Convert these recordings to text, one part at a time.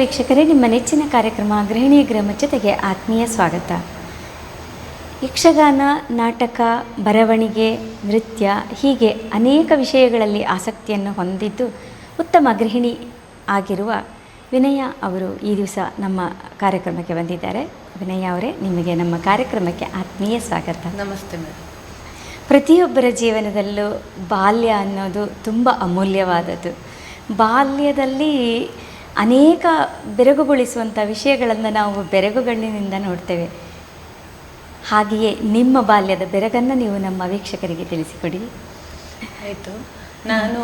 ವೀಕ್ಷಕರೇ, ನಿಮ್ಮ ನೆಚ್ಚಿನ ಕಾರ್ಯಕ್ರಮ ಗೃಹಿಣಿ ಗ್ರಾಮ ಜೊತೆಗೆ ಆತ್ಮೀಯ ಸ್ವಾಗತ. ಯಕ್ಷಗಾನ, ನಾಟಕ, ಬರವಣಿಗೆ, ನೃತ್ಯ ಹೀಗೆ ಅನೇಕ ವಿಷಯಗಳಲ್ಲಿ ಆಸಕ್ತಿಯನ್ನು ಹೊಂದಿದ್ದು ಉತ್ತಮ ಗೃಹಿಣಿ ಆಗಿರುವ ವಿನಯ ಅವರು ಈ ದಿವಸ ನಮ್ಮ ಕಾರ್ಯಕ್ರಮಕ್ಕೆ ಬಂದಿದ್ದಾರೆ. ವಿನಯ ಅವರೇ, ನಿಮಗೆ ನಮ್ಮ ಕಾರ್ಯಕ್ರಮಕ್ಕೆ ಆತ್ಮೀಯ ಸ್ವಾಗತ. ನಮಸ್ತೆ ಮೇಡಮ್. ಪ್ರತಿಯೊಬ್ಬರ ಜೀವನದಲ್ಲೂ ಬಾಲ್ಯ ಅನ್ನೋದು ತುಂಬ ಅಮೂಲ್ಯವಾದದ್ದು. ಬಾಲ್ಯದಲ್ಲಿ ಅನೇಕ ಬೆರಗುಗೊಳಿಸುವಂಥ ವಿಷಯಗಳನ್ನು ನಾವು ಬೆರಗುಗಣ್ಣಿನಿಂದ ನೋಡ್ತೇವೆ. ಹಾಗೆಯೇ ನಿಮ್ಮ ಬಾಲ್ಯದ ಬೆರಗನ್ನು ನೀವು ನಮ್ಮ ವೀಕ್ಷಕರಿಗೆ ತಿಳಿಸಿಕೊಡಿ. ಆಯಿತು. ನಾನು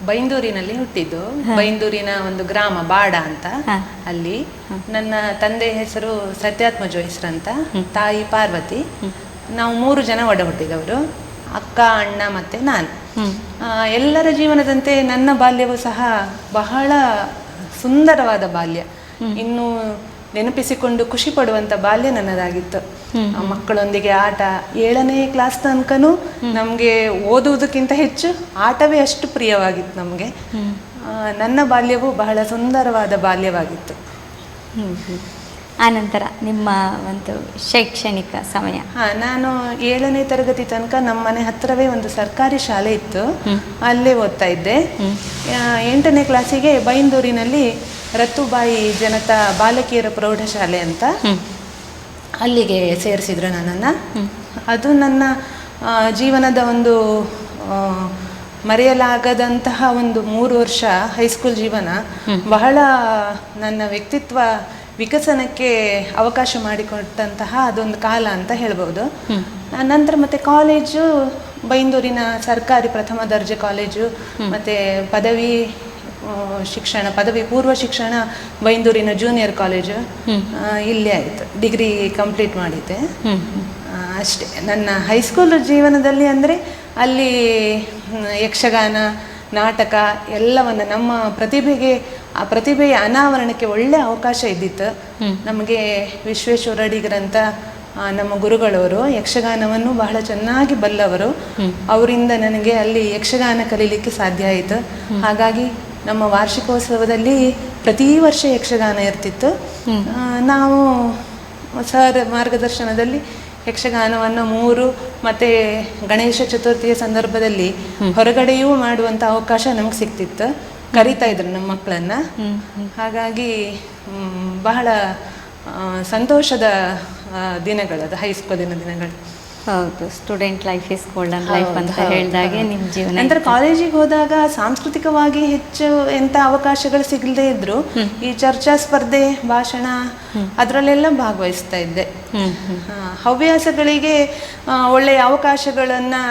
ಬೈಂದೂರಿನಲ್ಲಿ ಹುಟ್ಟಿದ್ದು. ಬೈಂದೂರಿನ ಒಂದು ಗ್ರಾಮ ಬಾಡ ಅಂತ. ಅಲ್ಲಿ ನನ್ನ ತಂದೆ ಹೆಸರು ಸತ್ಯಾತ್ಮ ಜೋಯಿಸ್ರ ಅಂತ, ತಾಯಿ ಪಾರ್ವತಿ. ನಾವು 3 ಜನ ಒಡ ಹುಟ್ಟಿದವರು, ಅಕ್ಕ, ಅಣ್ಣ ಮತ್ತು ನಾನು. ಎಲ್ಲರ ಜೀವನದಂತೆ ನನ್ನ ಬಾಲ್ಯವು ಸಹ ಬಹಳ ಸುಂದರವಾದ ಬಾಲ್ಯ. ಇನ್ನು ನೆನಪಿಸಿಕೊಂಡು ಖುಷಿ ಪಡುವಂಥ ಬಾಲ್ಯ ನನ್ನದಾಗಿತ್ತು. ಮಕ್ಕಳೊಂದಿಗೆ ಆಟ, 7ನೇ ಕ್ಲಾಸ್ ತನಕನೂ ನಮಗೆ ಓದುವುದಕ್ಕಿಂತ ಹೆಚ್ಚು ಆಟವೇ ಅಷ್ಟು ಪ್ರಿಯವಾಗಿತ್ತು ನಮಗೆ. ನನ್ನ ಬಾಲ್ಯವು ಬಹಳ ಸುಂದರವಾದ ಬಾಲ್ಯವಾಗಿತ್ತು. ಆನಂತರ ನಿಮ್ಮ ಒಂದು ಶೈಕ್ಷಣಿಕ ಸಮಯ? ನಾನು 7ನೇ ತರಗತಿ ತನಕ ನಮ್ಮ ಮನೆ ಹತ್ತಿರವೇ ಒಂದು ಸರ್ಕಾರಿ ಶಾಲೆ ಇತ್ತು, ಅಲ್ಲೇ ಓದ್ತಾ ಇದ್ದೆ. 8ನೇ ಕ್ಲಾಸಿಗೆ ಬೈಂದೂರಿನಲ್ಲಿ ರತ್ತುಬಾಯಿ ಜನತಾ ಬಾಲಕಿಯರ ಪ್ರೌಢಶಾಲೆ ಅಂತ, ಅಲ್ಲಿಗೆ ಸೇರಿಸಿದ್ರು ನನ್ನನ್ನು. ಅದು ನನ್ನ ಜೀವನದ ಒಂದು ಮರೆಯಲಾಗದಂತಹ ಒಂದು 3 ವರ್ಷ ಹೈಸ್ಕೂಲ್ ಜೀವನ. ಬಹಳ ನನ್ನ ವ್ಯಕ್ತಿತ್ವ ವಿಕಸನಕ್ಕೆ ಅವಕಾಶ ಮಾಡಿಕೊಟ್ಟಂತಹ ಅದೊಂದು ಕಾಲ ಅಂತ ಹೇಳ್ಬೋದು. ನಂತರ ಮತ್ತೆ ಕಾಲೇಜು ಬೈಂದೂರಿನ ಸರ್ಕಾರಿ ಪ್ರಥಮ ದರ್ಜೆ ಕಾಲೇಜು, ಮತ್ತು ಪದವಿ ಪೂರ್ವ ಶಿಕ್ಷಣ ಬೈಂದೂರಿನ ಜೂನಿಯರ್ ಕಾಲೇಜು ಇಲ್ಲೇ ಆಯಿತು. ಡಿಗ್ರಿ ಕಂಪ್ಲೀಟ್ ಮಾಡಿದ್ದೆ ಅಷ್ಟೇ. ನನ್ನ ಹೈಸ್ಕೂಲ್ ಜೀವನದಲ್ಲಿ ಅಂದರೆ ಅಲ್ಲಿ ಯಕ್ಷಗಾನ, ನಾಟಕ ಎಲ್ಲವನ್ನು ನಮ್ಮ ಆ ಪ್ರತಿಭೆಯ ಅನಾವರಣಕ್ಕೆ ಒಳ್ಳೆಯ ಅವಕಾಶ ಇದ್ದಿತ್ತು ನಮಗೆ. ವಿಶ್ವೇಶ್ವರ ಅಡಿಗರಂತ ನಮ್ಮ ಗುರುಗಳವರು ಯಕ್ಷಗಾನವನ್ನು ಬಹಳ ಚೆನ್ನಾಗಿ ಬಲ್ಲವರು. ಅವರಿಂದ ನನಗೆ ಅಲ್ಲಿ ಯಕ್ಷಗಾನ ಕಲೀಲಿಕ್ಕೆ ಸಾಧ್ಯ ಆಯಿತು. ಹಾಗಾಗಿ ನಮ್ಮ ವಾರ್ಷಿಕೋತ್ಸವದಲ್ಲಿ ಪ್ರತಿ ವರ್ಷ ಯಕ್ಷಗಾನ ಇರ್ತಿತ್ತು. ನಾವು ಸರ್ ಮಾರ್ಗದರ್ಶನದಲ್ಲಿ ಯಕ್ಷಗಾನವನ್ನು 3 ಮತ್ತು ಗಣೇಶ ಚತುರ್ಥಿಯ ಸಂದರ್ಭದಲ್ಲಿ ಹೊರಗಡೆಯೂ ಮಾಡುವಂಥ ಅವಕಾಶ ನಮಗೆ ಸಿಗ್ತಿತ್ತು. ಕರೀತಾ ಇದ್ರು ನಮ್ಮ ಮಕ್ಕಳನ್ನು. ಹಾಗಾಗಿ ಬಹಳ ಸಂತೋಷದ ದಿನಗಳದು ಹೈಸ್ಕೂಲಿನ ದಿನಗಳು. ಹೌದು, student life is golden life ಅಂತ ಹೇಳಿದಾಗೆ ನಿಮ್ಮ ಜೀವನ. ನಂತರ ಕಾಲೇಜಿಗೆ ಹೋದಾಗ ಸಾಂಸ್ಕೃತಿಕವಾಗಿ ಹೆಚ್ಚು ಎಂಥ ಅವಕಾಶಗಳು ಸಿಗದೇ ಇದ್ರು ಈ ಚರ್ಚಾ ಸ್ಪರ್ಧೆ, ಭಾಷಣ ಅದರಲ್ಲೆಲ್ಲ ಭಾಗವಹಿಸ್ತಾ ಇದ್ದೆ. ಹವ್ಯಾಸಗಳಿಗೆ ಒಳ್ಳೆಯ ಅವಕಾಶಗಳನ್ನು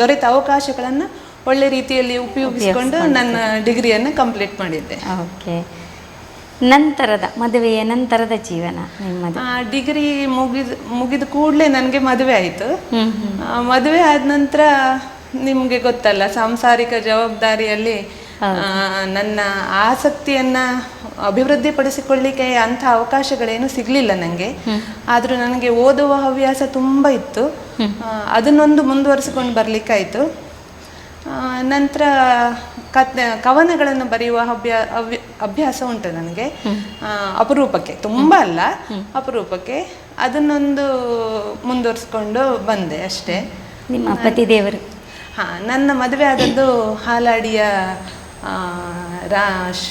ದೊರೆತ ಅವಕಾಶಗಳನ್ನು ಒಳ್ಳೆ ರೀತಿಯಲ್ಲಿ ಉಪಯೋಗಿಸಿಕೊಂಡು ನನ್ನ ಡಿಗ್ರಿಯನ್ನು ಕಂಪ್ಲೀಟ್ ಮಾಡಿದ್ದೆ. ಓಕೆ. ಮದುವೆಯ ನಂತರದ ಜೀವನ ನಿಮ್ಮದು? ಡಿಗ್ರಿ ಮುಗಿದ ಕೂಡಲೇ ನನಗೆ ಮದುವೆ ಆಯಿತು. ಮದುವೆ ಆದ ನಂತರ ನಿಮಗೆ ಗೊತ್ತಲ್ಲ, ಸಾಂಸಾರಿಕ ಜವಾಬ್ದಾರಿಯಲ್ಲಿ ನನ್ನ ಆಸಕ್ತಿಯನ್ನು ಅಭಿವೃದ್ಧಿಪಡಿಸಿಕೊಳ್ಳಿಕ್ಕೆ ಅಂಥ ಅವಕಾಶಗಳೇನು ಸಿಗಲಿಲ್ಲ ನನಗೆ. ಆದರೂ ನನಗೆ ಓದುವ ಹವ್ಯಾಸ ತುಂಬ ಇತ್ತು. ಅದನ್ನೊಂದು ಮುಂದುವರಿಸಿಕೊಂಡು ಬರಲಿಕ್ಕಾಯಿತು. ನಂತರ ಕವನಗಳನ್ನು ಬರೆಯುವ ಅಭ್ಯಾಸ ಉಂಟು ನನಗೆ, ಅಪರೂಪಕ್ಕೆ, ತುಂಬ ಅಲ್ಲ, ಅಪರೂಪಕ್ಕೆ. ಅದನ್ನೊಂದು ಮುಂದುವರಿಸ್ಕೊಂಡು ಬಂದೆ ಅಷ್ಟೇ. ನಿಮ್ಮ ಪತಿದೇವರು? ನನ್ನ ಮದುವೆ ಆದದ್ದು ಹಾಲಾಡಿಯ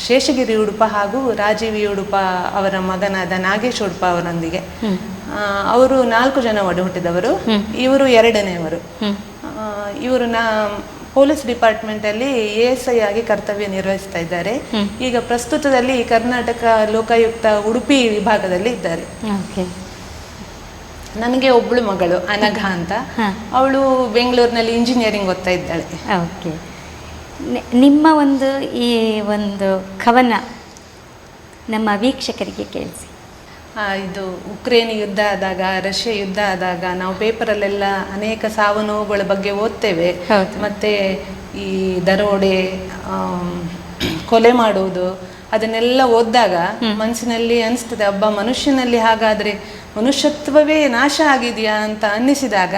ಶೇಷಗಿರಿ ಉಡುಪ ಹಾಗೂ ರಾಜೀವಿ ಉಡುಪ ಅವರ ಮಗನಾದ ನಾಗೇಶ್ ಉಡುಪ ಅವರೊಂದಿಗೆ. ಅವರು 4 ಜನ ಒಡ ಹುಟ್ಟಿದವರು. ಇವರು 2ನೇವರು. ಇವರು ಪೊಲೀಸ್ ಡಿಪಾರ್ಟ್ಮೆಂಟಲ್ಲಿ ASI ಆಗಿ ಕರ್ತವ್ಯ ನಿರ್ವಹಿಸ್ತಾ ಇದ್ದಾರೆ. ಈಗ ಪ್ರಸ್ತುತದಲ್ಲಿ ಕರ್ನಾಟಕ ಲೋಕಾಯುಕ್ತ ಉಡುಪಿ ವಿಭಾಗದಲ್ಲಿ ಇದ್ದಾರೆ. ನನಗೆ ಒಬ್ಬಳು ಮಗಳು ಅನಘ ಅಂತ, ಅವಳು ಬೆಂಗಳೂರಿನಲ್ಲಿ ಇಂಜಿನಿಯರಿಂಗ್ ಓದ್ತಾ ಇದ್ದಾಳೆ. ಓಕೆ. ನಿಮ್ಮ ಈ ಒಂದು ಕವನ ನಮ್ಮ ವೀಕ್ಷಕರಿಗೆ ಕೇಳಿಸಿ. ಇದು ಉಕ್ರೇನ್ ಯುದ್ಧ ಆದಾಗ, ರಷ್ಯಾ ಯುದ್ಧ ಆದಾಗ ನಾವು ಪೇಪರಲ್ಲೆಲ್ಲ ಅನೇಕ ಸಾವು ನೋವುಗಳ ಬಗ್ಗೆ ಓದ್ತೇವೆ. ಮತ್ತು ಈ ದರೋಡೆ, ಕೊಲೆ ಮಾಡುವುದು, ಅದನ್ನೆಲ್ಲ ಓದಿದಾಗ ಮನಸ್ಸಿನಲ್ಲಿ ಅನಿಸ್ತದೆ, ಹಬ್ಬ ಮನುಷ್ಯನಲ್ಲಿ ಹಾಗಾದರೆ ಮನುಷ್ಯತ್ವವೇ ನಾಶ ಆಗಿದೆಯಾ ಅಂತ ಅನ್ನಿಸಿದಾಗ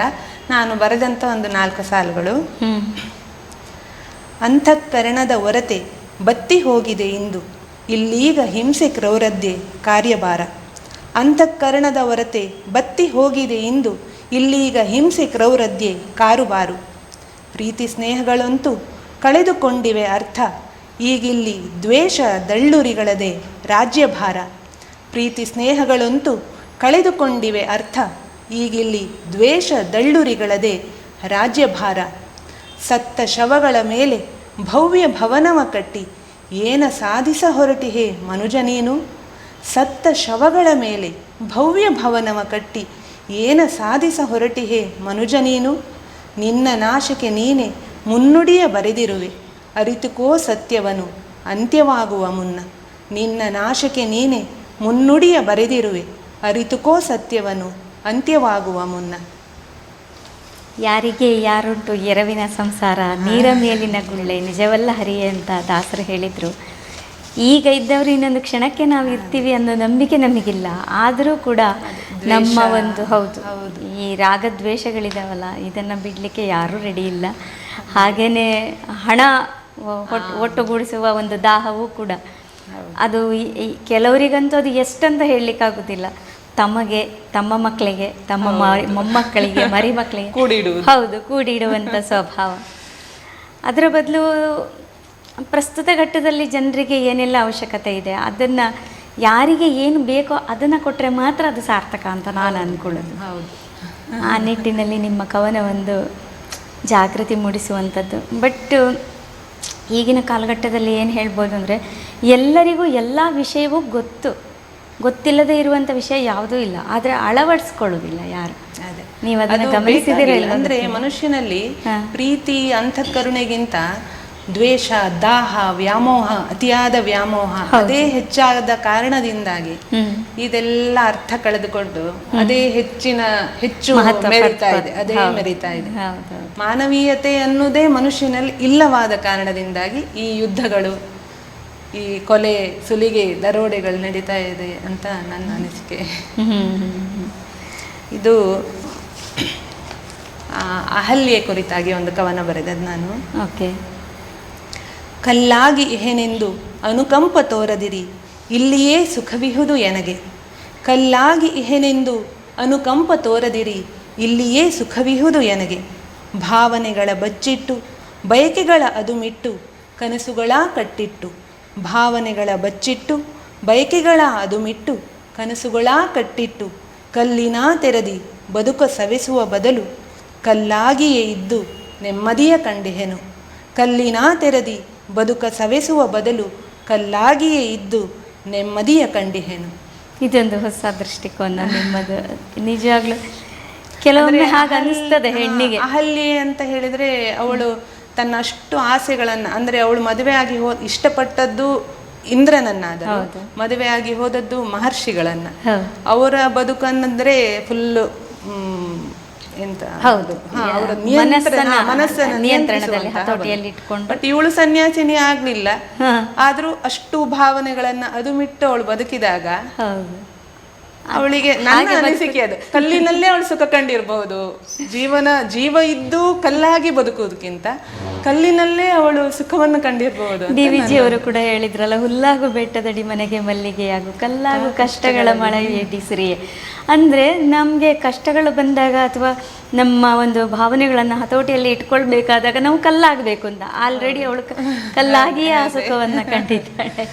ನಾನು ಬರೆದಂಥ ಒಂದು 4 ಸಾಲುಗಳು. ಅಂತಃಕರಣದ ಹೊರತೆ ಬತ್ತಿ ಹೋಗಿದೆ ಇಂದು, ಇಲ್ಲೀಗ ಹಿಂಸೆ ಕ್ರೌರದ್ದೆ ಕಾರ್ಯಭಾರ. ಅಂತಃಕರಣದ ಹೊರತೆ ಬತ್ತಿ ಹೋಗಿದೆ ಇಂದು, ಇಲ್ಲೀಗ ಹಿಂಸೆ ಕ್ರೌರದ್ದೆ ಕಾರುಬಾರು. ಪ್ರೀತಿ ಸ್ನೇಹಗಳಂತೂ ಕಳೆದುಕೊಂಡಿವೆ ಅರ್ಥ, ಈಗಿಲ್ಲಿ ದ್ವೇಷ ದಳ್ಳುರಿಗಳದೆ ರಾಜ್ಯಭಾರ. ಪ್ರೀತಿ ಸ್ನೇಹಗಳಂತೂ ಕಳೆದುಕೊಂಡಿವೆ ಅರ್ಥ, ಈಗಿಲ್ಲಿ ದ್ವೇಷ ದಳ್ಳುರಿಗಳದೆ ರಾಜ್ಯಭಾರ. ಸತ್ತ ಶವಗಳ ಮೇಲೆ ಭವ್ಯ ಭವನವ ಕಟ್ಟಿ ಏನ ಸಾಧಿಸ ಹೊರಟಿಹೇ ಮನುಜ ನೀನು. ಸತ್ತ ಶವಗಳ ಮೇಲೆ ಭವ್ಯ ಭವನವ ಕಟ್ಟಿ ಏನ ಸಾಧಿಸ ಹೊರಟಿಹೇ ಮನುಜ ನೀನು. ನಿನ್ನ ನಾಶಕ್ಕೆ ನೀನೆ ಮುನ್ನುಡಿಯ ಬರೆದಿರುವೆ, ಅರಿತುಕೋ ಸತ್ಯವನು ಅಂತ್ಯವಾಗುವ ಮುನ್ನ. ನಿನ್ನ ನಾಶಕ್ಕೆ ನೀನೆ ಮುನ್ನುಡಿಯ ಬರೆದಿರುವೆ, ಅರಿತುಕೋ ಸತ್ಯವನು ಅಂತ್ಯವಾಗುವ ಮುನ್ನ. ಯಾರಿಗೆ ಯಾರುಂಟು ಎರವಿನ ಸಂಸಾರ, ನೀರ ಮೇಲಿನ ಗುಳ್ಳೆ ನಿಜವಲ್ಲ ಹರಿಯೇ ಅಂತ ದಾಸರು ಹೇಳಿದರು. ಈಗ ಇದ್ದವರು ಇನ್ನೊಂದು ಕ್ಷಣಕ್ಕೆ ನಾವು ಇರ್ತೀವಿ ಅನ್ನೋ ನಂಬಿಕೆ ನಮಗಿಲ್ಲ. ಆದರೂ ಕೂಡ ನಮ್ಮ ಒಂದು ಹೌದು ಈ ರಾಗದ್ವೇಷಗಳಿದಾವಲ್ಲ, ಇದನ್ನು ಬಿಡಲಿಕ್ಕೆ ಯಾರೂ ರೆಡಿ ಇಲ್ಲ. ಹಾಗೆಯೇ ಹಣ ಒಟ್ಟುಗೂಡಿಸುವ ಒಂದು ದಾಹವೂ ಕೂಡ, ಅದು ಕೆಲವರಿಗಂತೂ ಅದು ಎಷ್ಟಂತ ಹೇಳಲಿಕ್ಕಾಗೋದಿಲ್ಲ. ತಮಗೆ, ತಮ್ಮ ಮಕ್ಕಳಿಗೆ, ತಮ್ಮ ಮೊಮ್ಮಕ್ಕಳಿಗೆ, ಮರಿ ಮಕ್ಕಳಿಗೆ ಕೂಡಿಡುವಂಥ ಸ್ವಭಾವ. ಅದರ ಬದಲು ಪ್ರಸ್ತುತ ಘಟ್ಟದಲ್ಲಿ ಜನರಿಗೆ ಏನೆಲ್ಲ ಅವಶ್ಯಕತೆ ಇದೆ ಅದನ್ನು ಯಾರಿಗೆ ಏನು ಬೇಕೋ ಅದನ್ನು ಕೊಟ್ಟರೆ ಮಾತ್ರ ಅದು ಸಾರ್ಥಕ ಅಂತ ನಾನು ಅಂದ್ಕೊಳ್ಳೋದು. ಆ ನಿಟ್ಟಿನಲ್ಲಿ ನಿಮ್ಮ ಕವನ ಒಂದು ಜಾಗೃತಿ ಮೂಡಿಸುವಂಥದ್ದು. ಬಟ್ ಈಗಿನ ಕಾಲಘಟ್ಟದಲ್ಲಿ ಏನು ಹೇಳ್ಬೋದು ಅಂದರೆ, ಎಲ್ಲರಿಗೂ ಎಲ್ಲ ವಿಷಯವೂ ಗೊತ್ತಿಲ್ಲದೆ ಇರುವಂಥ ವಿಷಯ ಯಾವುದೂ ಇಲ್ಲ, ಆದರೆ ಅಳವಡಿಸ್ಕೊಳ್ಳೋದಿಲ್ಲ ಯಾರು. ನೀವು ಅದನ್ನು ಗಮನಿಸಿದಿರ? ಅಂದರೆ ಮನುಷ್ಯನಲ್ಲಿ ಪ್ರೀತಿ ಅಂತಃಕರುಣೆಗಿಂತ ದ್ವೇಷ, ದಾಹ, ವ್ಯಾಮೋಹ, ಅತಿಯಾದ ವ್ಯಾಮೋಹ ಅದೇ ಹೆಚ್ಚಾದ ಕಾರಣದಿಂದಾಗಿ ಇದೆಲ್ಲ ಅರ್ಥ ಕಳೆದುಕೊಂಡು ಅದೇ ಹೆಚ್ಚು ಮೆರಿತಾ ಇದೆ, ಅದೇ ಮೆರಿತಾ ಇದೆ. ಮಾನವೀಯತೆ ಅನ್ನೋದೇ ಮನುಷ್ಯನಲ್ಲಿ ಇಲ್ಲವಾದ ಕಾರಣದಿಂದಾಗಿ ಈ ಯುದ್ಧಗಳು, ಈ ಕೊಲೆ, ಸುಲಿಗೆ, ದರೋಡೆಗಳು ನಡೀತಾ ಇದೆ ಅಂತ ನನ್ನ ಅನಿಸಿಕೆ. ಇದು ಅಹಲ್ಯೆ ಕುರಿತಾಗಿ ಒಂದು ಕವನ ಬರೆದದ್ದು ನಾನು. ಓಕೆ. ಕಲ್ಲಾಗಿ ಇಹೆನೆಂದು ಅನುಕಂಪ ತೋರದಿರಿ, ಇಲ್ಲಿಯೇ ಸುಖವಿಹುದು ಎನಗೆ. ಕಲ್ಲಾಗಿ ಇಹೆನೆಂದು ಅನುಕಂಪ ತೋರದಿರಿ, ಇಲ್ಲಿಯೇ ಸುಖವಿಹುದು ಎನಗೆ. ಭಾವನೆಗಳ ಬಚ್ಚಿಟ್ಟು ಬಯಕೆಗಳ ಅದುಮಿಟ್ಟು ಕನಸುಗಳ ಕಟ್ಟಿಟ್ಟು. ಭಾವನೆಗಳ ಬಚ್ಚಿಟ್ಟು ಬಯಕೆಗಳ ಅದುಮಿಟ್ಟು ಕನಸುಗಳ ಕಟ್ಟಿಟ್ಟು. ಕಲ್ಲಿನ ತೆರದಿ ಬದುಕ ಸವೆಸುವ ಬದಲು ಕಲ್ಲಾಗಿಯೇ ಇದ್ದು ನೆಮ್ಮದಿಯ ಕಂಡಿಹೆನು. ಕಲ್ಲಿನ ತೆರದಿ ಬದುಕ ಸವೆಸುವ ಬದಲು ಕಲ್ಲಾಗಿಯೇ ಇದ್ದು ನೆಮ್ಮದಿಯ ಕಂಡಿಹೆನು. ಇದೊಂದು ಹೊಸ ದೃಷ್ಟಿಕೋನ ನಿಮ್ಮದು. ನಿಜವಾಗ್ಲೂ ಕೆಲವೊಮ್ಮೆ ಹಾಗೆ ಅನಿಸ್ತದೆ ಹೆಣ್ಣಿಗೆ. ಅಹಲ್ಯೆ ಅಂತ ಹೇಳಿದರೆ ಅವಳು ತನ್ನ ಅಷ್ಟು ಆಸೆಗಳನ್ನು, ಅಂದರೆ ಅವಳು ಮದುವೆ ಆಗಿ ಇಷ್ಟಪಟ್ಟದ್ದು ಇಂದ್ರನನ್ನಾದರೂ ಮದುವೆ ಆಗಿ ಹೋದದ್ದು ಮಹರ್ಷಿಗಳನ್ನ. ಅವರ ಬದುಕನ್ನಂದ್ರೆ ಫುಲ್ಲು ಎಂತ ಅವರ ಮನಸ್ಸನ್ನು ನಿಯಂತ್ರಣದಲ್ಲಿ ಹತೋಟಿಯಲ್ಲಿ ಇಟ್ಕೊಂಡು. ಬಟ್ ಇವಳು ಸನ್ಯಾಸಿನಿ ಆಗ್ಲಿಲ್ಲ, ಆದ್ರೂ ಅಷ್ಟು ಭಾವನೆಗಳನ್ನ ಅದುಮಿಟ್ಟು ಅವಳು ಬದುಕಿದಾಗ ಅವಳಿಗೆ ನನ್ನ ಅನಿಸಿಕೆ ಅದು, ಕಲ್ಲಿನಲ್ಲೇ ಅವಳು ಸುಖ ಕಂಡಿರಬಹುದು. ಜೀವ ಇದ್ದು ಕಲ್ಲಾಗಿ ಬದುಕುವುದಕ್ಕಿಂತ ಕಲ್ಲಿನಲ್ಲೇ ಅವಳು ಸುಖವನ್ನು ಕಂಡಿರಬಹುದು. DVG ಅವರು ಕೂಡ ಹೇಳಿದ್ರಲ್ಲ, ಹುಲ್ಲಾಗು ಬೆಟ್ಟದಡಿ ಮನೆಗೆ ಮಲ್ಲಿಗೆಯಾಗು, ಕಲ್ಲಾಗು ಕಷ್ಟಗಳ ಮಳೆಯೇ ಡಿಸಿರಿಯೇ. ಅಂದರೆ ನಮಗೆ ಕಷ್ಟಗಳು ಬಂದಾಗ ಅಥವಾ ನಮ್ಮ ಒಂದು ಭಾವನೆಗಳನ್ನು ಹತೋಟಿಯಲ್ಲಿ ಇಟ್ಕೊಳ್ಬೇಕಾದಾಗ ನಾವು ಕಲ್ಲಾಗಬೇಕು ಅಂತ, ಆಲ್ರೆಡಿ ಅವಳು ಕಲ್ಲಾಗಿಯೇ ಆ ಸುಖವನ್ನು ಕಂಡಿದ್ದಾಳೆ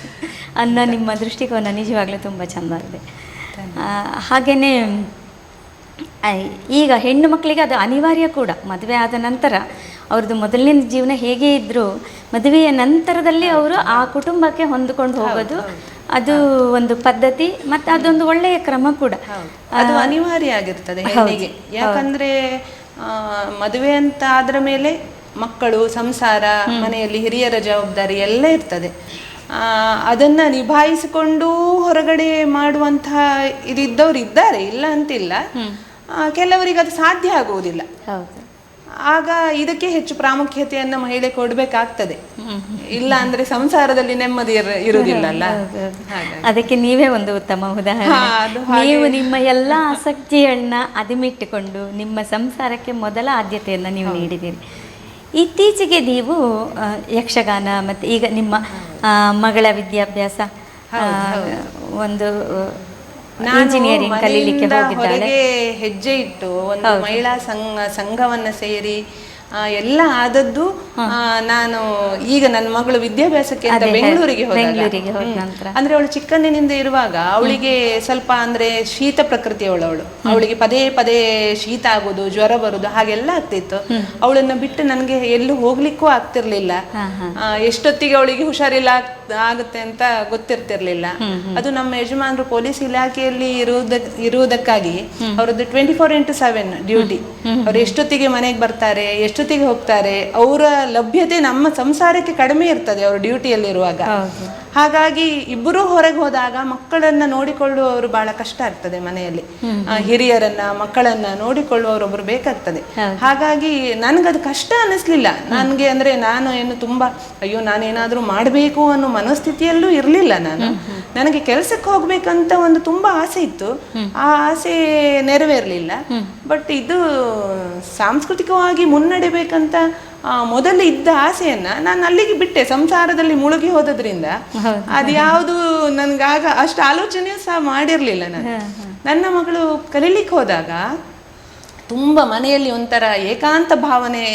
ಅನ್ನೋ ನಿಮ್ಮ ದೃಷ್ಟಿಕೋನ ನಿಜವಾಗ್ಲೂ ತುಂಬ ಚೆಂದ ಇದೆ. ಹಾಗೆಯೇ ಈಗ ಹೆಣ್ಣು ಮಕ್ಕಳಿಗೆ ಅದು ಅನಿವಾರ್ಯ ಕೂಡ. ಮದುವೆ ಆದ ನಂತರ ಅವ್ರದ್ದು ಮೊದಲನೇ ಜೀವನ ಹೇಗೆ ಇದ್ದರೂ ಮದುವೆಯ ನಂತರದಲ್ಲಿ ಅವರು ಆ ಕುಟುಂಬಕ್ಕೆ ಹೊಂದಿಕೊಂಡು ಹೋಗೋದು ಅದು ಒಂದು ಪದ್ಧತಿ, ಮತ್ತು ಅದೊಂದು ಒಳ್ಳೆಯ ಕ್ರಮ ಕೂಡ. ಅದು ಅನಿವಾರ್ಯ ಆಗಿರ್ತದೆ ಹೆಣ್ಣಿಗೆ. ಯಾಕಂದರೆ ಮದುವೆ ಅಂತ ಆದ್ರ ಮೇಲೆ ಮಕ್ಕಳು, ಸಂಸಾರ, ಮನೆಯಲ್ಲಿ ಹಿರಿಯರ ಜವಾಬ್ದಾರಿ ಎಲ್ಲ ಇರ್ತದೆ. ಅದನ್ನು ನಿಭಾಯಿಸಿಕೊಂಡು ಹೊರಗಡೆ ಮಾಡುವಂತಹ ಇದಿದ್ದವ್ರು ಇದ್ದಾರೆ, ಇಲ್ಲ ಅಂತಿಲ್ಲ. ಕೆಲವರಿಗೆ ಅದು ಸಾಧ್ಯ ಆಗುವುದಿಲ್ಲ. ಆಗ ಇದಕ್ಕೆ ಹೆಚ್ಚು ಪ್ರಾಮುಖ್ಯತೆಯನ್ನು ಮಹಿಳೆ ಕೊಡಬೇಕಾಗ್ತದೆ. ಇಲ್ಲ ಅಂದ್ರೆ ಸಂಸಾರದಲ್ಲಿ ನೆಮ್ಮದಿ ಇರುವುದಿಲ್ಲಲ್ಲ. ಅದಕ್ಕೆ ನೀವೇ ಒಂದು ಉತ್ತಮ ಉದಾಹರಣೆ. ನೀವು ನಿಮ್ಮ ಎಲ್ಲ ಆಸಕ್ತಿಗಳನ್ನ ಅದಿಮಿಟ್ಟುಕೊಂಡು ನಿಮ್ಮ ಸಂಸಾರಕ್ಕೆ ಮೊದಲ ಆದ್ಯತೆಯನ್ನು ನೀವು ನೀಡಿದ್ದೀರಿ. ಇತ್ತೀಚೆಗೆ ನೀವು ಯಕ್ಷಗಾನ ಮತ್ತು ಈಗ ನಿಮ್ಮ ಮಗಳ ವಿದ್ಯಾಭ್ಯಾಸ ಒಂದು ನಾನು ಇಂಜಿನಿಯರಿಂಗ್ ಕಲೀಲಿಕ್ಕೆ ಮನೆಯಿಂದ ಹೋಗಿದ್ದಾಳೆ. ಹೊರಗೆ ಹೆಜ್ಜೆ ಇಟ್ಟು ಒಂದು ಮಹಿಳಾ ಸಂಘವನ್ನ ಸೇರಿ ಎಲ್ಲ ಆದದ್ದು ನಾನು ಈಗ ನನ್ನ ಮಗಳು ವಿದ್ಯಾಭ್ಯಾಸಕ್ಕೆ ಅಂತ ಬೆಂಗಳೂರಿಗೆ ಹೋದಾಗ, ಅಂದ್ರೆ ಅವಳು ಚಿಕ್ಕಂದಿನಿಂದ ಇರುವಾಗ ಅವಳಿಗೆ ಸ್ವಲ್ಪ ಅಂದ್ರೆ ಶೀತ ಪ್ರಕೃತಿಯವಳು, ಅವಳಿಗೆ ಪದೇ ಪದೇ ಶೀತ ಆಗೋದು, ಜ್ವರ ಬರುದು ಹಾಗೆಲ್ಲ ಆಗ್ತಿತ್ತು. ಅವಳನ್ನ ಬಿಟ್ಟು ನನಗೆ ಎಲ್ಲೂ ಹೋಗ್ಲಿಕ್ಕೂ ಆಗ್ತಿರ್ಲಿಲ್ಲ. ಎಷ್ಟೊತ್ತಿಗೆ ಅವಳಿಗೆ ಹುಷಾರಿಲ್ಲ ಆಗುತ್ತೆ ಅಂತ ಗೊತ್ತಿರ್ತಿರ್ಲಿಲ್ಲ. ಅದು ನಮ್ಮ ಯಜಮಾನರು ಪೊಲೀಸ್ ಇಲಾಖೆಯಲ್ಲಿ ಇರುವುದಕ್ಕಾಗಿ ಅವರದ್ದು 24x7 ಡ್ಯೂಟಿ. ಅವ್ರು ಎಷ್ಟೊತ್ತಿಗೆ ಮನೆಗೆ ಬರ್ತಾರೆ, ಎಷ್ಟೊತ್ತಿಗೆ ಹೋಗ್ತಾರೆ, ಅವರ ಲಭ್ಯತೆ ನಮ್ಮ ಸಂಸಾರಕ್ಕೆ ಕಡಿಮೆ ಇರ್ತದೆ ಅವರು ಡ್ಯೂಟಿಯಲ್ಲಿ ಇರುವಾಗ. ಹಾಗಾಗಿ ಇಬ್ಬರೂ ಹೊರಗೆ ಹೋದಾಗ ಮಕ್ಕಳನ್ನ ನೋಡಿಕೊಳ್ಳುವವರು ಬಹಳ ಕಷ್ಟ ಆಗ್ತದೆ ಮನೆಯಲ್ಲಿ. ಹಿರಿಯರನ್ನ ಮಕ್ಕಳನ್ನ ನೋಡಿಕೊಳ್ಳುವವರೊಬ್ರು ಬೇಕಾಗ್ತದೆ. ಹಾಗಾಗಿ ನನ್ಗದು ಕಷ್ಟ ಅನ್ನಿಸ್ಲಿಲ್ಲ. ನನ್ಗೆ ಅಂದ್ರೆ ನಾನು ಏನು ತುಂಬಾ ಅಯ್ಯೋ ನಾನೇನಾದ್ರೂ ಮಾಡ್ಬೇಕು ಅನ್ನೋ ಮನಸ್ಥಿತಿಯಲ್ಲೂ ಇರ್ಲಿಲ್ಲ ನಾನು. ನನಗೆ ಕೆಲ್ಸಕ್ಕೆ ಹೋಗ್ಬೇಕಂತ ಒಂದು ತುಂಬಾ ಆಸೆ ಇತ್ತು. ಆ ಆಸೆ ನೆರವೇರ್ಲಿಲ್ಲ. ಬಟ್ ಇದು ಸಾಂಸ್ಕೃತಿಕವಾಗಿ ಮುನ್ನಡೆಬೇಕಂತ ಮೊದಲು ಇದ್ದ ಆಸೆಯನ್ನ ನಾನು ಅಲ್ಲಿಗೆ ಬಿಟ್ಟೆ. ಸಂಸಾರದಲ್ಲಿ ಮುಳುಗಿ ಹೋದ್ರಿಂದ ಅದು ಯಾವುದು ನನ್ಗಾಗ ಅಷ್ಟು ಆಲೋಚನೆಯೂ ಸಹ ಮಾಡಿರ್ಲಿಲ್ಲ ನಾನು. ನನ್ನ ಮಗಳು ಕಲೀಲಿಕ್ಕೆ ಹೋದಾಗ ತುಂಬಾ ಮನೆಯಲ್ಲಿ ಒಂಥರ ಏಕಾಂತ ಭಾವನೆ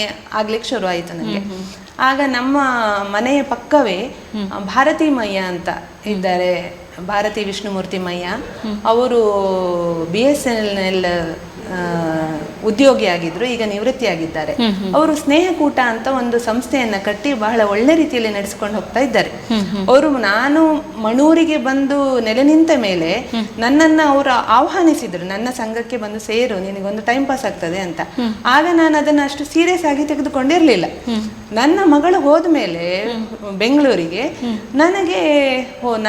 ಆಗ್ಲಿಕ್ಕೆ ಶುರು ಆಯ್ತು ನನಗೆ. ಆಗ ನಮ್ಮ ಮನೆಯ ಪಕ್ಕವೇ ಭಾರತಿ ಮಯ್ಯ ಅಂತ ಇದ್ದಾರೆ, ಭಾರತಿ ವಿಷ್ಣುಮೂರ್ತಿ ಮಯ್ಯ. ಅವರು BSNL ಉದ್ಯೋಗಿ ಆಗಿದ್ರು, ಈಗ ನಿವೃತ್ತಿಯಾಗಿದ್ದಾರೆ. ಅವರು ಸ್ನೇಹಕೂಟ ಅಂತ ಒಂದು ಸಂಸ್ಥೆಯನ್ನ ಕಟ್ಟಿ ಬಹಳ ಒಳ್ಳೆ ರೀತಿಯಲ್ಲಿ ನಡೆಸ್ಕೊಂಡು ಹೋಗ್ತಾ ಇದ್ದಾರೆ. ಅವರು ನಾನು ಮಣೂರಿಗೆ ಬಂದು ನೆಲೆ ನಿಂತ ಮೇಲೆ ನನ್ನನ್ನ ಅವರು ಆಹ್ವಾನಿಸಿದ್ರು, ನನ್ನ ಸಂಘಕ್ಕೆ ಬಂದು ಸೇರು, ನಿನಗೊಂದು ಟೈಮ್ ಪಾಸ್ ಆಗ್ತದೆ ಅಂತ. ಆಗ ನಾನು ಅದನ್ನ ಅಷ್ಟು ಸೀರಿಯಸ್ ಆಗಿ ತೆಗೆದುಕೊಂಡಿರ್ಲಿಲ್ಲ. ನನ್ನ ಮಗಳು ಹೋದ್ಮೇಲೆ ಬೆಂಗಳೂರಿಗೆ ನನಗೆ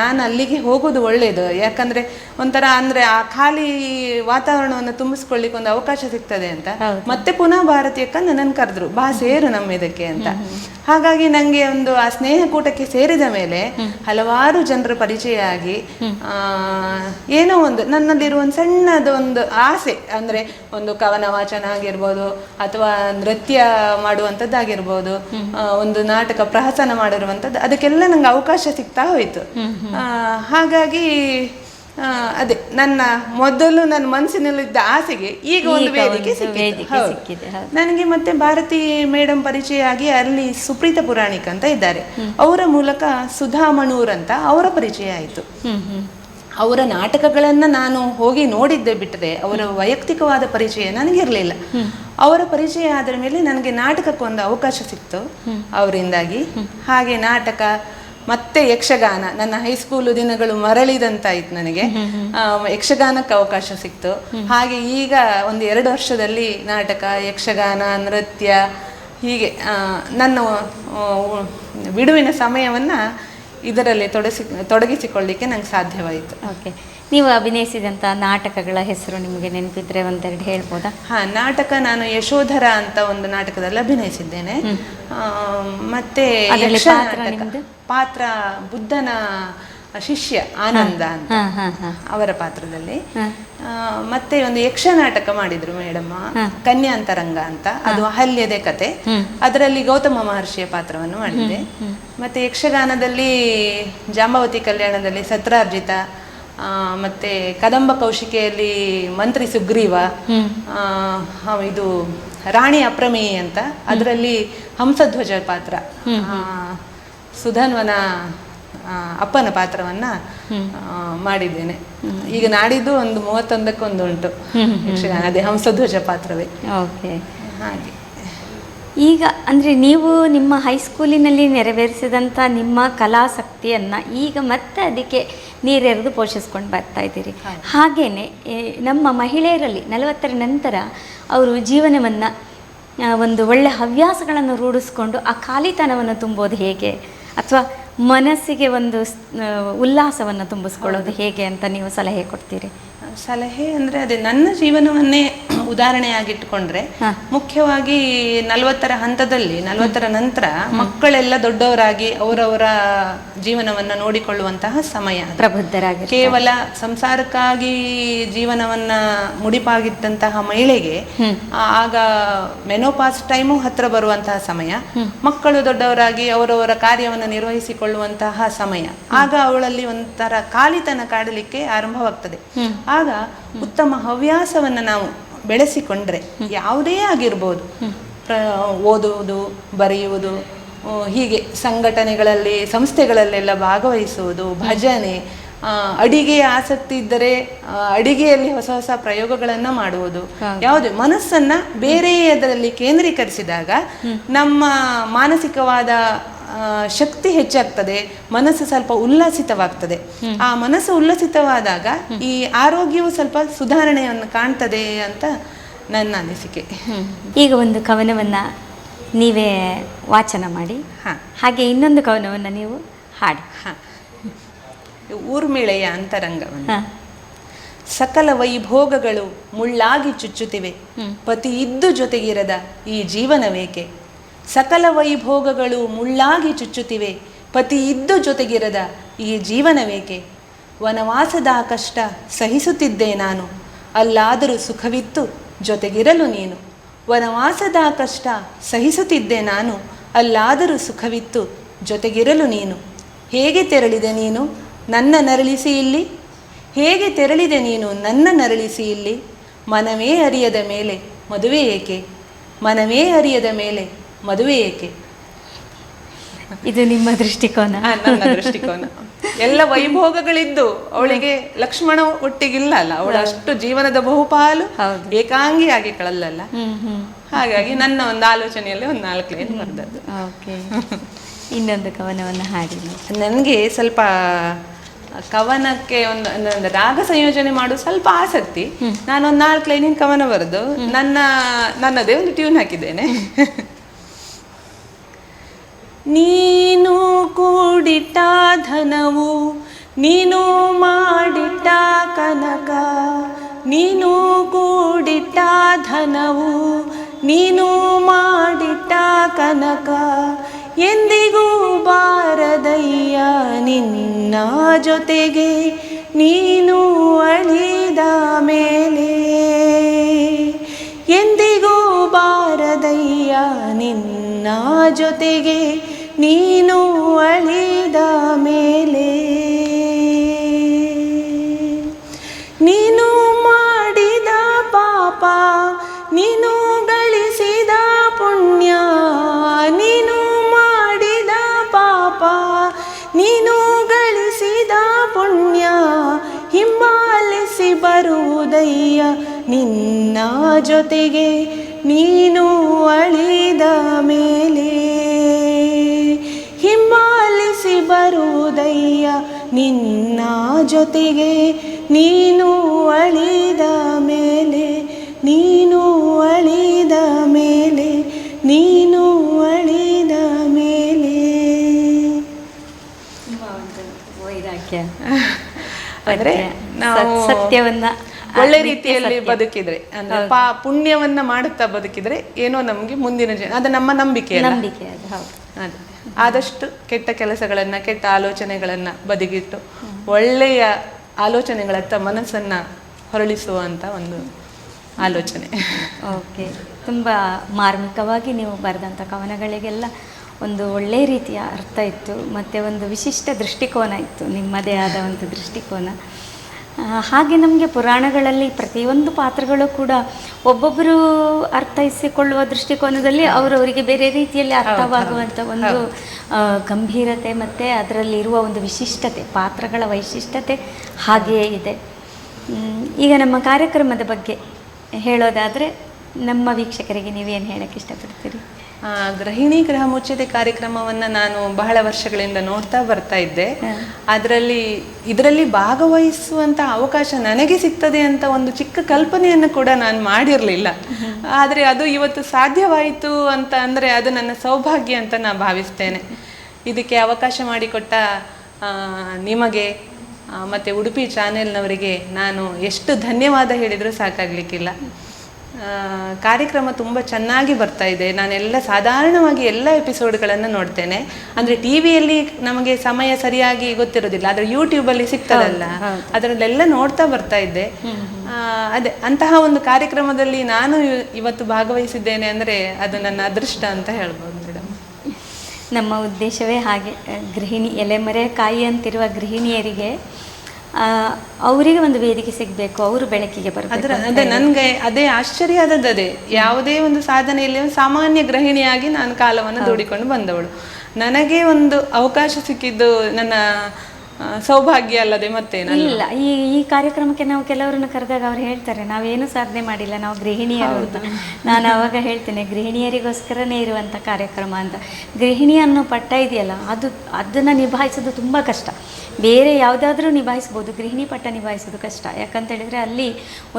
ನಾನು ಅಲ್ಲಿಗೆ ಹೋಗೋದು ಒಳ್ಳೇದು, ಯಾಕಂದ್ರೆ ಒಂಥರ ಅಂದ್ರೆ ಆ ಖಾಲಿ ವಾತಾವರಣವನ್ನು ತುಂಬಿಸ್ಕೊಳ್ಳಿಕ್ಕೆ ಒಂದು ಅವಕಾಶ ಸಿಗ್ತದೆ ಅಂತ. ಮತ್ತೆ ಪುನಃ ಭಾರತೀಯಕ್ಕ ನನ್ನನ್ನು ಕರೆದ್ರು, ಬಾ ಸೇರು ನಮ್ಮ ಇದಕ್ಕೆ ಅಂತ. ಹಾಗಾಗಿ ನಂಗೆ ಒಂದು ಆ ಸ್ನೇಹಕೂಟಕ್ಕೆ ಸೇರಿದ ಮೇಲೆ ಹಲವಾರು ಜನರ ಪರಿಚಯ ಆಗಿ ಏನೋ ಒಂದು ನನ್ನಲ್ಲಿರುವ ಒಂದು ಸಣ್ಣದೊಂದು ಆಸೆ, ಅಂದ್ರೆ ಒಂದು ಕವನ ವಾಚನ ಆಗಿರ್ಬೋದು, ಅಥವಾ ನೃತ್ಯ ಮಾಡುವಂಥದ್ದಾಗಿರ್ಬೋದು, ಒಂದು ನಾಟಕ ಪ್ರಹಸನ ಮಾಡಿರುವಂಥದ್ದು, ಅದಕ್ಕೆಲ್ಲ ನಂಗೆ ಅವಕಾಶ ಸಿಗ್ತಾ ಹೋಯ್ತು. ಹಾಗಾಗಿ ಅದೇ ನನ್ನ ಮೊದಲು ನನ್ನ ಮನಸ್ಸಿನಲ್ಲಿದ್ದ ಆಸೆಗೆ ಈಗ ಒಂದು ವೇದಿಕೆ ಸಿಕ್ಕಿದೆ. ನನಗೆ ಮತ್ತೆ ಭಾರತಿ ಮೇಡಮ್ ಪರಿಚಯ ಆಗಿ ಅಲ್ಲಿ ಸುಪ್ರೀತ ಪುರಾಣಿಕ್ ಅಂತ ಇದ್ದಾರೆ, ಅವರ ಮೂಲಕ ಸುಧಾ ಮಣೂರ್ ಅಂತ ಅವರ ಪರಿಚಯ ಆಯಿತು. ಅವರ ನಾಟಕಗಳನ್ನ ನಾನು ಹೋಗಿ ನೋಡಿದ್ದೆ ಬಿಟ್ಟರೆ ಅವರ ವೈಯಕ್ತಿಕವಾದ ಪರಿಚಯ ನನಗಿರಲಿಲ್ಲ. ಅವರ ಪರಿಚಯ ಆದ ಮೇಲೆ ನನಗೆ ನಾಟಕಕ್ಕೊಂದು ಅವಕಾಶ ಸಿಕ್ತು ಅವರಿಂದಾಗಿ. ಹಾಗೆ ನಾಟಕ ಮತ್ತೆ ಯಕ್ಷಗಾನ, ನನ್ನ ಹೈಸ್ಕೂಲು ದಿನಗಳು ಮರಳಿದಂತಾಯ್ತು ನನಗೆ. ಯಕ್ಷಗಾನಕ್ಕೆ ಅವಕಾಶ ಸಿಕ್ತು. ಹಾಗೆ ಈಗ ಒಂದು 2 ವರ್ಷದಲ್ಲಿ ನಾಟಕ, ಯಕ್ಷಗಾನ, ನೃತ್ಯ ಹೀಗೆ ನನ್ನ ಬಿಡುವಿನ ಸಮಯವನ್ನ ಇದರಲ್ಲಿ ತೊಡಗಿಸಿಕೊಳ್ಳಿಕ್ಕೆ ನಂಗೆ ಸಾಧ್ಯವಾಯಿತು. ಓಕೆ, ನೀವು ಅಭಿನಯಿಸಿದಂಥ ನಾಟಕಗಳ ಹೆಸರು ನಿಮಗೆ ನೆನಪಿದ್ರೆ ಒಂದೆರಡು ಹೇಳ್ಬೋದಾ? ನಾಟಕ ನಾನು ಯಶೋಧರ ಅಂತ ಒಂದು ನಾಟಕದಲ್ಲಿ ಅಭಿನಯಿಸಿದ್ದೇನೆ. ಮತ್ತೆ ಪಾತ್ರ ಬುದ್ಧನ ಶಿಷ್ಯ ಆನಂದ ಅಂತ ಅವರ ಪಾತ್ರದಲ್ಲಿ. ಮತ್ತೆ ಒಂದು ಯಕ್ಷ ನಾಟಕ ಮಾಡಿದ್ರು ಮೇಡಮ್ಮ, ಕನ್ಯಾಂತರಂಗ ಅಂತ, ಅದು ಅಹಲ್ಯದೆ ಕತೆ. ಅದರಲ್ಲಿ ಗೌತಮ ಮಹರ್ಷಿಯ ಪಾತ್ರವನ್ನು ಮಾಡಿದ್ದೆ. ಮತ್ತೆ ಯಕ್ಷಗಾನದಲ್ಲಿ ಜಾಂಬವತಿ ಕಲ್ಯಾಣದಲ್ಲಿ ಸತ್ರಾರ್ಜಿತ, ಮತ್ತೆ ಕದಂಬ ಕೌಶಿಕೆಯಲ್ಲಿ ಮಂತ್ರಿ ಸುಗ್ರೀವ, ಇದು ರಾಣಿ ಅಪ್ರಮೇಯಿ ಅಂತ, ಅದರಲ್ಲಿ ಹಂಸಧ್ವಜ ಪಾತ್ರ, ಸುಧನ್ವನ ಅಪ್ಪನ ಪಾತ್ರವನ್ನ ಮಾಡಿದ್ದೇನೆ. ಈಗ ನಾಡಿದ್ದು ಒಂದು 31 ಉಂಟು ಯಕ್ಷಗಾನ, ಅದೇ ಹಂಸಧ್ವಜ ಪಾತ್ರವೇ. ಓಕೆ, ಹಾಗೆ ಈಗ ಅಂದರೆ ನೀವು ನಿಮ್ಮ ಹೈಸ್ಕೂಲಿನಲ್ಲಿ ನೆರವೇರಿಸಿದಂಥ ನಿಮ್ಮ ಕಲಾಸಕ್ತಿಯನ್ನು ಈಗ ಮತ್ತೆ ಅದಕ್ಕೆ ನೀರೆರೆದು ಪೋಷಿಸ್ಕೊಂಡು ಬರ್ತಾ ಇದ್ದೀರಿ. ಹಾಗೆಯೇ ನಮ್ಮ ಮಹಿಳೆಯರಲ್ಲಿ 40ರ ನಂತರ ಅವರು ಜೀವನವನ್ನು ಒಂದು ಒಳ್ಳೆ ಹವ್ಯಾಸಗಳನ್ನು ರೂಢಿಸ್ಕೊಂಡು ಆ ಖಾಲಿತನವನ್ನು ತುಂಬೋದು ಹೇಗೆ, ಅಥವಾ ಮನಸ್ಸಿಗೆ ಒಂದು ಉಲ್ಲಾಸವನ್ನು ತುಂಬಿಸ್ಕೊಳ್ಳೋದು ಹೇಗೆ ಅಂತ ನೀವು ಸಲಹೆ ಕೊಡ್ತೀರಿ? ಸಲಹೆ ಅಂದರೆ ಅದೇ ನನ್ನ ಜೀವನವನ್ನೇ ಉದಾಹರಣೆಯಾಗಿಟ್ಟುಕೊಂಡ್ರೆ ಮುಖ್ಯವಾಗಿ 40ರ ಹಂತದಲ್ಲಿ 40ರ ನಂತರ ಮಕ್ಕಳೆಲ್ಲ ದೊಡ್ಡವರಾಗಿ ಅವರವರ ಜೀವನವನ್ನ ನೋಡಿಕೊಳ್ಳುವಂತಹ ಸಮಯ, ಪ್ರಬುದ್ಧರಾಗಿ ಕೇವಲ ಸಂಸಾರಕ್ಕಾಗಿ ಜೀವನವನ್ನ ಮುಡಿಪಾಗಿದ್ದಂತಹ ಮಹಿಳೆಗೆ ಆಗ ಮೆನೋಪಾಸ್ ಟೈಮು ಹತ್ರ ಬರುವಂತಹ ಸಮಯ, ಮಕ್ಕಳು ದೊಡ್ಡವರಾಗಿ ಅವರವರ ಕಾರ್ಯವನ್ನು ನಿರ್ವಹಿಸಿಕೊಳ್ಳುವಂತಹ ಸಮಯ. ಆಗ ಅವಳಲ್ಲಿ ಒಂಥರ ಕಾಲಿತನ ಕಾಡಲಿಕ್ಕೆ ಆರಂಭವಾಗ್ತದೆ. ಆಗ ಉತ್ತಮ ಹವ್ಯಾಸವನ್ನ ನಾವು ಬೆಳೆಸಿಕೊಂಡ್ರೆ ಯಾವುದೇ ಆಗಿರ್ಬೋದು, ಓದುವುದು, ಬರೆಯುವುದು, ಹೀಗೆ ಸಂಘಟನೆಗಳಲ್ಲಿ ಸಂಸ್ಥೆಗಳಲ್ಲೆಲ್ಲ ಭಾಗವಹಿಸುವುದು, ಭಜನೆ, ಅಡಿಗೆಯ ಆಸಕ್ತಿ ಇದ್ದರೆ ಅಡಿಗೆಯಲ್ಲಿ ಹೊಸ ಹೊಸ ಪ್ರಯೋಗಗಳನ್ನ ಮಾಡುವುದು, ಯಾವುದೇ ಮನಸ್ಸನ್ನ ಬೇರೆಯದರಲ್ಲಿ ಕೇಂದ್ರೀಕರಿಸಿದಾಗ ನಮ್ಮ ಮಾನಸಿಕವಾದ ಶಕ್ತಿ ಹೆಚ್ಚಾಗ್ತದೆ, ಮನಸ್ಸು ಸ್ವಲ್ಪ ಉಲ್ಲಾಸಿತವಾಗ್ತದೆ. ಆ ಮನಸ್ಸು ಉಲ್ಲಸಿತವಾದಾಗ ಈ ಆರೋಗ್ಯವು ಸ್ವಲ್ಪ ಸುಧಾರಣೆಯನ್ನು ಕಾಣ್ತದೆ ಅಂತ ನನ್ನ ಅನಿಸಿಕೆ. ಈಗ ಒಂದು ಕವನವನ್ನ ನೀವೇ ವಾಚನ ಮಾಡಿ, ಹಾಗೆ ಇನ್ನೊಂದು ಕವನವನ್ನ ನೀವು ಹಾಡಿ. ಊರ್ಮಿಳೆಯ ಅಂತರಂಗವನ್ನು. ಸಕಲ ವೈಭೋಗಗಳು ಮುಳ್ಳಾಗಿ ಚುಚ್ಚುತ್ತಿವೆ, ಪತಿ ಇದ್ದು ಜೊತೆಗಿರದ ಈ ಜೀವನವೇಕೆ. ಸಕಲ ವೈಭೋಗಗಳು ಮುಳ್ಳಾಗಿ ಚುಚ್ಚುತ್ತಿವೆ, ಪತಿ ಇದ್ದು ಜೊತೆಗಿರದ ಈ ಜೀವನವೇಕೆ. ವನವಾಸದ ಕಷ್ಟ ಸಹಿಸುತ್ತಿದ್ದೆ ನಾನು, ಅಲ್ಲಾದರೂ ಸುಖವಿತ್ತು ಜೊತೆಗಿರಲು ನೀನು. ವನವಾಸದ ಕಷ್ಟ ಸಹಿಸುತ್ತಿದ್ದೆ ನಾನು, ಅಲ್ಲಾದರೂ ಸುಖವಿತ್ತು ಜೊತೆಗಿರಲು ನೀನು. ಹೇಗೆ ತೆರಳಿದೆ ನೀನು ನನ್ನ ನರಳಿಸಿ ಇಲ್ಲಿ, ಹೇಗೆ ತೆರಳಿದೆ ನೀನು ನನ್ನ ನರಳಿಸಿ ಇಲ್ಲಿ. ಮನವೇ ಅರಿಯದ ಮೇಲೆ ಮದುವೆ ಏಕೆ, ಮನವೇ ಅರಿಯದ ಮೇಲೆ ಮದುವೆ ಏಕೆ. ಇದು ನಿಮ್ಮ ದೃಷ್ಟಿಕೋನ? ನನ್ನ ದೃಷ್ಟಿಕೋನ. ಎಲ್ಲ ವೈಭೋಗಗಳಿದ್ದು ಅವಳಿಗೆ ಲಕ್ಷ್ಮಣ ಒಟ್ಟಿಗಿಲ್ಲ ಅಲ್ಲ, ಅವಳು ಅಷ್ಟು ಜೀವನದ ಬಹುಪಾಲು ಏಕಾಂಗಿಯಾಗಿ ಕಳಲ್ಲಲ್ಲ. ಹಾಗಾಗಿ ನನ್ನ ಒಂದು ಆಲೋಚನೆಯಲ್ಲಿ ಒಂದು 4 ಲೈನ್ ಬರೆದದ್ದು. ಇನ್ನೊಂದು ಕವನವನ್ನು ಹಾಡಿ. ನನಗೆ ಸ್ವಲ್ಪ ಕವನಕ್ಕೆ ಒಂದು ರಾಗ ಸಂಯೋಜನೆ ಮಾಡುವ ಸ್ವಲ್ಪ ಆಸಕ್ತಿ. ನಾನೊಂದು 4 ಲೈನಿನ ಕವನ ಬರೆದು ನನ್ನದೇ ಒಂದು ಟ್ಯೂನ್ ಹಾಕಿದ್ದೇನೆ. ನೀನು ಕೂಡಿಟ್ಟ ಧನವು, ನೀನು ಮಾಡಿಟ್ಟ ಕನಕ, ನೀನು ಕೂಡಿಟ್ಟ ಧನವು, ನೀನು ಮಾಡಿಟ್ಟ ಕನಕ. ಎಂದಿಗೂ ಬಾರದಯ್ಯ ನಿನ್ನ ಜೊತೆಗೆ ನೀನು ಅಳಿದ ಮೇಲೆ. ಎಂದಿಗೂ ಬಾರದಯ್ಯ ನಿನ್ನ ಜೊತೆಗೆ ನೀನು ಅಳಿದ ಮೇಲೆ. ನೀನು ಮಾಡಿದ ಪಾಪ, ನೀನು ಗಳಿಸಿದ ಪುಣ್ಯ, ನೀನು ಮಾಡಿದ ಪಾಪ, ನೀನು ಗಳಿಸಿದ ಪುಣ್ಯ. ಹಿಂಬಾಲಿಸಿ ಬರುವುದಯ್ಯ ನಿನ್ನ ಜೊತೆಗೆ ನೀನು ಅಳಿದ ಮೇಲೆ. ಹಿಂಬಾಲಿಸಿ ಬರುವುದಯ್ಯ ನಿನ್ನ ಜೊತೆಗೆ ನೀನು ಅಳಿದ ಮೇಲೆ, ನೀನು ಅಳಿದ ಮೇಲೆ, ನೀನು ಅಳಿದ ಮೇಲೆ. ವೈರಾಗ್ಯ ಅಂದ್ರೆ ನಾವು ಸತ್ಯವನ್ನ ಒಳ್ಳೆ ರೀತಿಯಲ್ಲಿ ಬದುಕಿದ್ರೆ, ಅಂದ್ರೆ ಪುಣ್ಯವನ್ನ ಮಾಡುತ್ತಾ ಬದುಕಿದ್ರೆ ಏನೋ ನಮ್ಗೆ ಮುಂದಿನ ಅದು ನಮ್ಮ ನಂಬಿಕೆ. ಅದೇ ಆದಷ್ಟು ಕೆಟ್ಟ ಕೆಲಸಗಳನ್ನ, ಕೆಟ್ಟ ಆಲೋಚನೆಗಳನ್ನ ಬದಿಗಿಟ್ಟು ಒಳ್ಳೆಯ ಆಲೋಚನೆಗಳತ್ತ ಮನಸ್ಸನ್ನ ಹೊರಳಿಸುವಂತ ಒಂದು ಆಲೋಚನೆ. ಓಕೆ, ತುಂಬ ಮಾರ್ಮಿಕವಾಗಿ ನೀವು ಬರೆದಂಥ ಕವನಗಳಿಗೆಲ್ಲ ಒಂದು ಒಳ್ಳೆಯ ರೀತಿಯ ಅರ್ಥ ಇತ್ತು, ಮತ್ತು ಒಂದು ವಿಶಿಷ್ಟ ದೃಷ್ಟಿಕೋನ ಇತ್ತು, ನಿಮ್ಮದೇ ಆದ ಒಂದು ದೃಷ್ಟಿಕೋನ. ಹಾಗೆ ನಮಗೆ ಪುರಾಣಗಳಲ್ಲಿ ಪ್ರತಿಯೊಂದು ಪಾತ್ರಗಳು ಕೂಡ ಒಬ್ಬೊಬ್ಬರು ಅರ್ಥೈಸಿಕೊಳ್ಳುವ ದೃಷ್ಟಿಕೋನದಲ್ಲಿ ಅವರವರಿಗೆ ಬೇರೆ ರೀತಿಯಲ್ಲಿ ಅರ್ಥವಾಗುವಂಥ ಒಂದು ಗಂಭೀರತೆ ಮತ್ತು ಅದರಲ್ಲಿರುವ ಒಂದು ವಿಶಿಷ್ಟತೆ, ಪಾತ್ರಗಳ ವೈಶಿಷ್ಟ್ಯತೆ ಹಾಗೆಯೇ ಇದೆ. ಈಗ ನಮ್ಮ ಕಾರ್ಯಕ್ರಮದ ಬಗ್ಗೆ ಹೇಳೋದಾದರೆ ನಮ್ಮ ವೀಕ್ಷಕರಿಗೆ ನೀವೇನು ಹೇಳಕ್ಕೆ ಇಷ್ಟಪಡ್ತೀರಿ? ಗೃಹಿಣಿ ಗೃಹ ಮುಚ್ಚತೆ ಕಾರ್ಯಕ್ರಮವನ್ನು ನಾನು ಬಹಳ ವರ್ಷಗಳಿಂದ ನೋಡ್ತಾ ಬರ್ತಾ ಇದ್ದೆ. ಇದರಲ್ಲಿ ಭಾಗವಹಿಸುವಂಥ ಅವಕಾಶ ನನಗೆ ಸಿಗ್ತದೆ ಅಂತ ಒಂದು ಚಿಕ್ಕ ಕಲ್ಪನೆಯನ್ನು ಕೂಡ ನಾನು ಮಾಡಿರಲಿಲ್ಲ. ಆದರೆ ಅದು ಇವತ್ತು ಸಾಧ್ಯವಾಯಿತು ಅಂತ ಅಂದರೆ ಅದು ನನ್ನ ಸೌಭಾಗ್ಯ ಅಂತ ನಾನು ಭಾವಿಸ್ತೇನೆ. ಇದಕ್ಕೆ ಅವಕಾಶ ಮಾಡಿಕೊಟ್ಟ ನಿಮಗೆ ಮತ್ತು ಉಡುಪಿ ಚಾನೆಲ್ನವರಿಗೆ ನಾನು ಎಷ್ಟು ಧನ್ಯವಾದ ಹೇಳಿದರೂ ಸಾಕಾಗಲಿಕ್ಕಿಲ್ಲ. ಕಾರ್ಯಕ್ರಮ ತುಂಬ ಚೆನ್ನಾಗಿ ಬರ್ತಾ ಇದೆ. ನಾನೆಲ್ಲ ಸಾಧಾರಣವಾಗಿ ಎಲ್ಲ ಎಪಿಸೋಡ್ಗಳನ್ನು ನೋಡ್ತೇನೆ. ಅಂದರೆ ಟಿ ವಿಯಲ್ಲಿ ನಮಗೆ ಸಮಯ ಸರಿಯಾಗಿ ಗೊತ್ತಿರೋದಿಲ್ಲ, ಆದರೆ ಯೂಟ್ಯೂಬಲ್ಲಿ ಸಿಗ್ತದಲ್ಲ, ಅದರಲ್ಲೆಲ್ಲ ನೋಡ್ತಾ ಬರ್ತಾ ಇದ್ದೆ. ಅದೇ ಅಂತಹ ಒಂದು ಕಾರ್ಯಕ್ರಮದಲ್ಲಿ ನಾನು ಇವತ್ತು ಭಾಗವಹಿಸಿದ್ದೇನೆ ಅಂದರೆ ಅದು ನನ್ನ ಅದೃಷ್ಟ ಅಂತ ಹೇಳ್ಬೋದು ಮೇಡಮ್. ನಮ್ಮ ಉದ್ದೇಶವೇ ಹಾಗೆ. ಗೃಹಿಣಿ ಎಲೆಮರೆ ಕಾಯಿ ಅಂತಿರುವ ಗೃಹಿಣಿಯರಿಗೆ ಅವರಿಗೆ ಒಂದು ವೇದಿಕೆ ಸಿಗಬೇಕು, ಅವರು ಬೆಳಕಿಗೆ ಬರಬೇಕು. ಅದೇ ನನಗೆ ಅದೇ ಆಶ್ಚರ್ಯ ಆದದ್ದೇ. ಯಾವುದೇ ಒಂದು ಸಾಧನೆಯಲ್ಲಿ ಒಂದು ಸಾಮಾನ್ಯ ಗೃಹಿಣಿಯಾಗಿ ನಾನು ಕಾಲವನ್ನು ದೂಡಿಕೊಂಡು ಬಂದವಳು. ನನಗೆ ಒಂದು ಅವಕಾಶ ಸಿಕ್ಕಿದ್ದು ನನ್ನ ಸೌಭಾಗ್ಯ ಅಲ್ಲದೆ ಮತ್ತೇನು ಇಲ್ಲ. ಈ ಕಾರ್ಯಕ್ರಮಕ್ಕೆ ನಾವು ಕೆಲವರನ್ನು ಕರೆದಾಗ ಅವ್ರು ಹೇಳ್ತಾರೆ ನಾವೇನು ಸಾಧನೆ ಮಾಡಿಲ್ಲ, ನಾವು ಗೃಹಿಣಿಯರು ಅಂತ. ನಾನು ಆವಾಗ ಹೇಳ್ತೇನೆ ಗೃಹಿಣಿಯರಿಗೋಸ್ಕರನೇ ಇರುವಂಥ ಕಾರ್ಯಕ್ರಮ ಅಂತ. ಗೃಹಿಣಿ ಅನ್ನೋ ಪಟ್ಟ ಇದೆಯಲ್ಲ, ಅದನ್ನು ನಿಭಾಯಿಸೋದು ತುಂಬ ಕಷ್ಟ. ಬೇರೆ ಯಾವುದಾದ್ರೂ ನಿಭಾಯಿಸ್ಬೋದು, ಗೃಹಿಣಿ ಪಟ್ಟ ನಿಭಾಯಿಸೋದು ಕಷ್ಟ. ಯಾಕಂತೇಳಿದರೆ ಅಲ್ಲಿ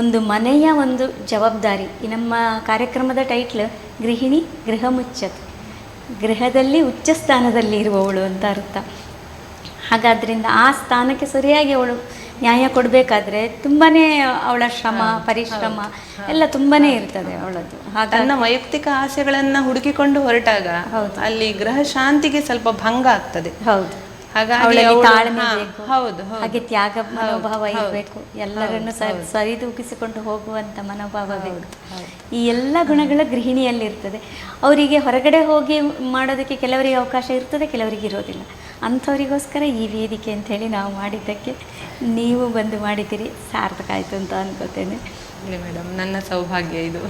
ಒಂದು ಮನೆಯ ಒಂದು ಜವಾಬ್ದಾರಿ. ಈ ನಮ್ಮ ಕಾರ್ಯಕ್ರಮದ ಟೈಟ್ಲ್ ಗೃಹಿಣಿ ಗೃಹ ಮುಚ್ಚತ್, ಗೃಹದಲ್ಲಿ ಉಚ್ಚ ಸ್ಥಾನದಲ್ಲಿ ಇರುವವಳು ಅಂತ ಅರ್ಥ. ಹಾಗಾದ್ರಿಂದ ಆ ಸ್ಥಾನಕ್ಕೆ ಸರಿಯಾಗಿ ಅವಳು ನ್ಯಾಯ ಕೊಡಬೇಕಾದ್ರೆ ತುಂಬಾ ಅವಳ ಶ್ರಮ ಪರಿಶ್ರಮ ಎಲ್ಲ ತುಂಬಾ ಇರ್ತದೆ ಅವಳದ್ದು. ತನ್ನ ವೈಯಕ್ತಿಕ ಆಸೆಗಳನ್ನು ಹುಡುಕಿಕೊಂಡು ಹೊರಟಾಗ ಅಲ್ಲಿ ಗೃಹ ಶಾಂತಿಗೆ ಸ್ವಲ್ಪ ಭಂಗ ಆಗ್ತದೆ. ಹೌದು, ಹಾಗಾಗಿ ತಾಳ್ಮೆ ಬೇಕು, ಹಾಗೆ ತ್ಯಾಗ ಮನೋಭಾವ ಇರಬೇಕು, ಎಲ್ಲರನ್ನು ಸರಿದೂಗಿಸಿಕೊಂಡು ಹೋಗುವಂಥ ಮನೋಭಾವ ಬೇಕು. ಈ ಎಲ್ಲ ಗುಣಗಳ ಗೃಹಿಣಿಯಲ್ಲಿರ್ತದೆ. ಅವರಿಗೆ ಹೊರಗಡೆ ಹೋಗಿ ಮಾಡೋದಕ್ಕೆ ಕೆಲವರಿಗೆ ಅವಕಾಶ ಇರ್ತದೆ, ಕೆಲವರಿಗೆ ಇರೋದಿಲ್ಲ. ಅಂಥವರಿಗೋಸ್ಕರ ಈ ವೇದಿಕೆ ಅಂಥೇಳಿ ನಾವು ಮಾಡಿದ್ದಕ್ಕೆ ನೀವು ಬಂದು ಮಾಡಿದ್ದೀರಿ, ಸಾರ್ಥಕ ಆಯಿತು ಅಂತ ಅನ್ಕೋತೇನೆ. ಮೇಡಮ್, ನನ್ನ ಸೌಭಾಗ್ಯ ಇದು.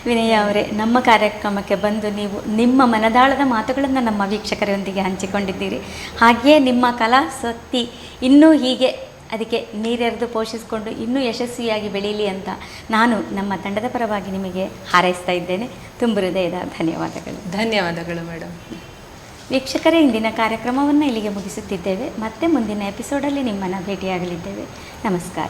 ವಿನಯ ಅವರೇ, ನಮ್ಮ ಕಾರ್ಯಕ್ರಮಕ್ಕೆ ಬಂದು ನೀವು ನಿಮ್ಮ ಮನದಾಳದ ಮಾತುಗಳನ್ನು ನಮ್ಮ ವೀಕ್ಷಕರೊಂದಿಗೆ ಹಂಚಿಕೊಂಡಿದ್ದೀರಿ. ಹಾಗೆಯೇ ನಿಮ್ಮ ಕಲಾಸಕ್ತಿ ಇನ್ನೂ ಹೀಗೆ ಅದಕ್ಕೆ ನೀರೆರೆದು ಪೋಷಿಸಿಕೊಂಡು ಇನ್ನೂ ಯಶಸ್ವಿಯಾಗಿ ಬೆಳೀಲಿ ಅಂತ ನಾನು ನಮ್ಮ ತಂಡದ ಪರವಾಗಿ ನಿಮಗೆ ಹಾರೈಸ್ತಾ ಇದ್ದೇನೆ. ತುಂಬ ಹೃದಯದ ಧನ್ಯವಾದಗಳು. ಧನ್ಯವಾದಗಳು ಮೇಡಮ್. ವೀಕ್ಷಕರೇ, ಇಂದಿನ ಕಾರ್ಯಕ್ರಮವನ್ನು ಇಲ್ಲಿಗೆ ಮುಗಿಸುತ್ತಿದ್ದೇವೆ. ಮತ್ತೆ ಮುಂದಿನ ಎಪಿಸೋಡಲ್ಲಿ ನಿಮ್ಮನ್ನು ಭೇಟಿಯಾಗಲಿದ್ದೇವೆ. ನಮಸ್ಕಾರ.